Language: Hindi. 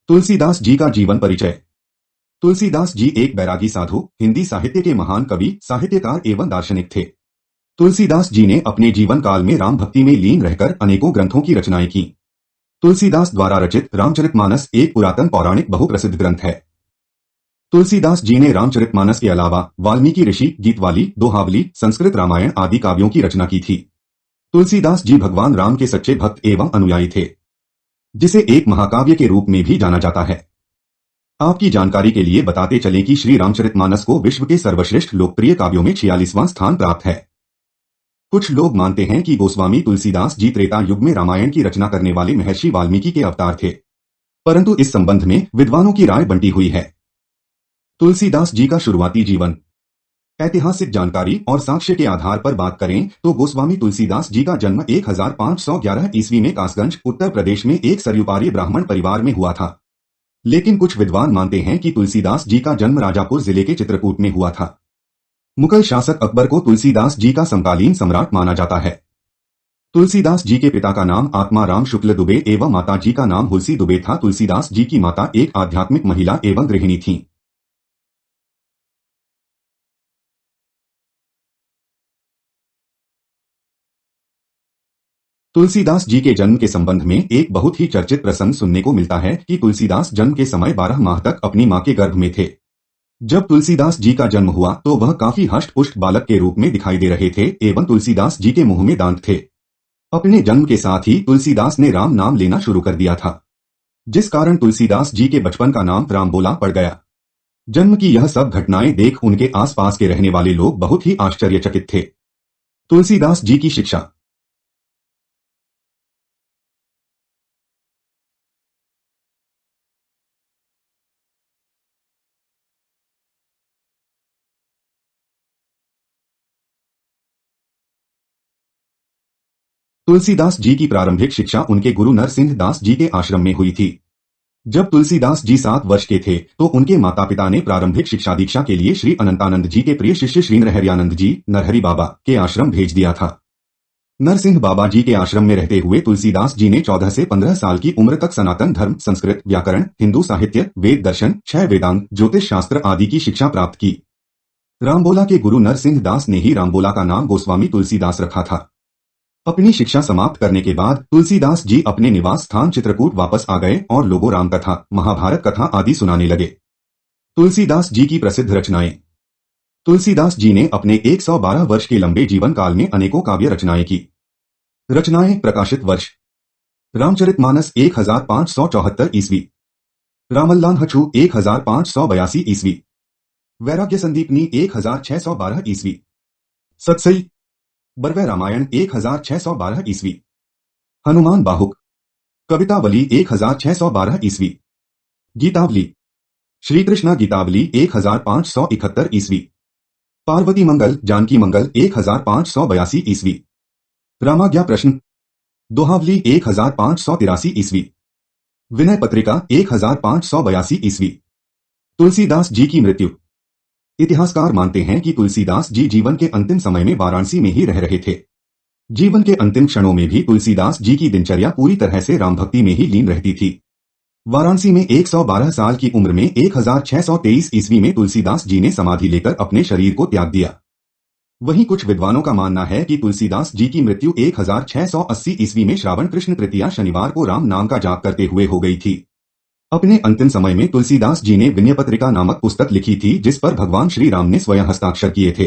तुलसीदास जी का जीवन परिचय। तुलसीदास जी एक बैरागी साधु, हिंदी साहित्य के महान कवि, साहित्यकार एवं दार्शनिक थे। तुलसीदास जी ने अपने जीवन काल में राम भक्ति में लीन रहकर अनेकों ग्रंथों की रचनाएं की। तुलसीदास द्वारा रचित रामचरितमानस एक पुरातन पौराणिक बहुप्रसिद्ध ग्रंथ है। तुलसीदास जी ने रामचरितमानस के अलावा वाल्मीकि ऋषि, गीतवाली, दोहावली, संस्कृत रामायण आदि काव्यों की रचना की थी। तुलसीदास जी भगवान राम के सच्चे भक्त एवं अनुयायी थे, जिसे एक महाकाव्य के रूप में भी जाना जाता है। आपकी जानकारी के लिए बताते चलें कि श्री रामचरितमानस को विश्व के सर्वश्रेष्ठ लोकप्रिय काव्यों में 46वां स्थान प्राप्त है। कुछ लोग मानते हैं कि गोस्वामी तुलसीदास जी त्रेता युग में रामायण की रचना करने वाले महर्षि वाल्मीकि के अवतार थे, परंतु इस संबंध में विद्वानों की राय बंटी हुई है। तुलसीदास जी का शुरुआती जीवन। ऐतिहासिक जानकारी और साक्ष्य के आधार पर बात करें तो गोस्वामी तुलसीदास जी का जन्म 1511 ईस्वी में कासगंज, उत्तर प्रदेश में एक सरयुपारी ब्राह्मण परिवार में हुआ था। लेकिन कुछ विद्वान मानते हैं कि तुलसीदास जी का जन्म राजापुर जिले के चित्रकूट में हुआ था। मुगल शासक अकबर को तुलसीदास जी का समकालीन सम्राट माना जाता है। तुलसीदास जी के पिता का नाम आत्माराम शुक्ल दुबे एवं माता जी का नाम हुलसी दुबे था। तुलसीदास जी की माता एक आध्यात्मिक महिला एवं गृहिणी थीं। तुलसीदास जी के जन्म के संबंध में एक बहुत ही चर्चित प्रसंग सुनने को मिलता है कि तुलसीदास जन्म के समय 12 माह तक अपनी मां के गर्भ में थे। जब तुलसीदास जी का जन्म हुआ तो वह काफी हष्ट-पुष्ट बालक के रूप में दिखाई दे रहे थे एवं तुलसीदास जी के मुंह में दांत थे। अपने जन्म के साथ ही तुलसीदास ने राम नाम लेना शुरू कर दिया था, जिस कारण तुलसीदास जी के बचपन का नाम रामबोला पड़ गया। जन्म की यह सब घटनाएं देख उनके आसपास के रहने वाले लोग बहुत ही आश्चर्यचकित थे। तुलसीदास जी की शिक्षा। तुलसीदास जी की प्रारंभिक शिक्षा उनके गुरु नरसिंह दास जी के आश्रम में हुई थी। जब तुलसीदास जी 7 वर्ष के थे तो उनके माता पिता ने प्रारंभिक शिक्षा दीक्षा के लिए श्री अनंतानंद जी के प्रिय शिष्य श्री नरहरियानंद जी, नरहरि बाबा के आश्रम भेज दिया था। नरसिंह बाबा जी के आश्रम में रहते हुए तुलसीदास जी ने 14 से 15 साल की उम्र तक सनातन धर्म, संस्कृत, व्याकरण, हिंदू साहित्य, वेद दर्शन, क्षय वेदांत, ज्योतिष शास्त्र आदि की शिक्षा प्राप्त की। रामबोला के गुरु नरसिंह दास ने ही रामबोला का नाम गोस्वामी तुलसीदास रखा था। अपनी शिक्षा समाप्त करने के बाद तुलसीदास जी अपने निवास स्थान चित्रकूट वापस आ गए और लोगों राम कथा, महाभारत कथा आदि सुनाने लगे। तुलसीदास जी की प्रसिद्ध रचनाएं। तुलसीदास जी ने अपने 112 वर्ष के लंबे जीवन काल में अनेकों काव्य रचनाएं की। रचनाएं। प्रकाशित वर्ष: रामचरितमानस 1574 ईस्वी, रामल्लान्हछु 1582 ईस्वी, वैराग्य संदीपनी 1612 ईस्वी, सतसई बरवै रामायण 1612 ईस्वी, हनुमान बाहुक, कवितावली 1612 ईस्वी, गीतावली, श्री कृष्णा गीतावली 1571 ईस्वी, पार्वती मंगल, जानकी मंगल 1582 ईस्वी, रामाज्ञा प्रश्न, दोहावली 1583 ईस्वी, विनय पत्रिका 1582 ईस्वी। तुलसीदास जी की मृत्यु। इतिहासकार मानते हैं कि तुलसीदास जी जीवन के अंतिम समय में वाराणसी में ही रह रहे थे। जीवन के अंतिम क्षणों में भी तुलसीदास जी की दिनचर्या पूरी तरह से राम भक्ति में ही लीन रहती थी। वाराणसी में 112 साल की उम्र में 1623 ईस्वी में तुलसीदास जी ने समाधि लेकर अपने शरीर को त्याग दिया। वहीं कुछ विद्वानों का मानना है कि तुलसीदास जी की मृत्यु 1680 ईस्वी में श्रावण कृष्ण तृतीया शनिवार को राम नाम का जाप करते हुए हो गई थी। अपने अंतिम समय में तुलसीदास जी ने विनय पत्रिका नामक पुस्तक लिखी थी जिस पर भगवान श्री राम ने स्वयं हस्ताक्षर किए थे।